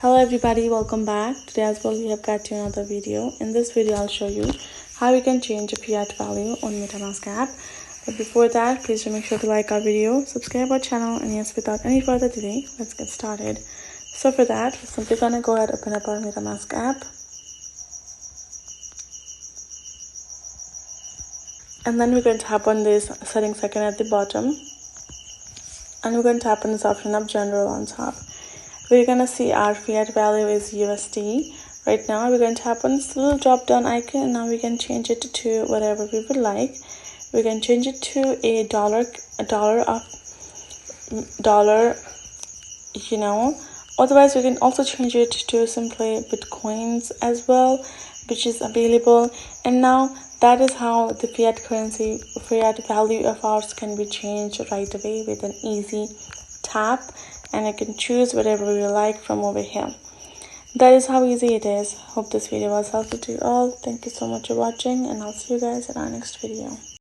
Hello everybody, welcome back. Today as well we have got to another video. In this video I'll show you how we can change a fiat value on MetaMask app. But before that, please do make sure to like our video, subscribe our channel, and yes, without any further delay, let's get started. So for that, we're simply gonna go ahead and open up our MetaMask app. And then we're going to tap on this settings icon at the bottom. And we're going to tap on this option of general on top. We're going to see our fiat value is USD. Right now we're going to tap on this little drop down icon, and now we can change it to whatever we would like. We can change it to a dollar, Otherwise we can also change it to simply Bitcoins as well, which is available. And now that is how the fiat value of ours can be changed right away with an easy tap, and I can choose whatever we like from over here. That is how easy it is. Hope this video was helpful to you all. Thank you so much for watching, and I'll see you guys in our next video.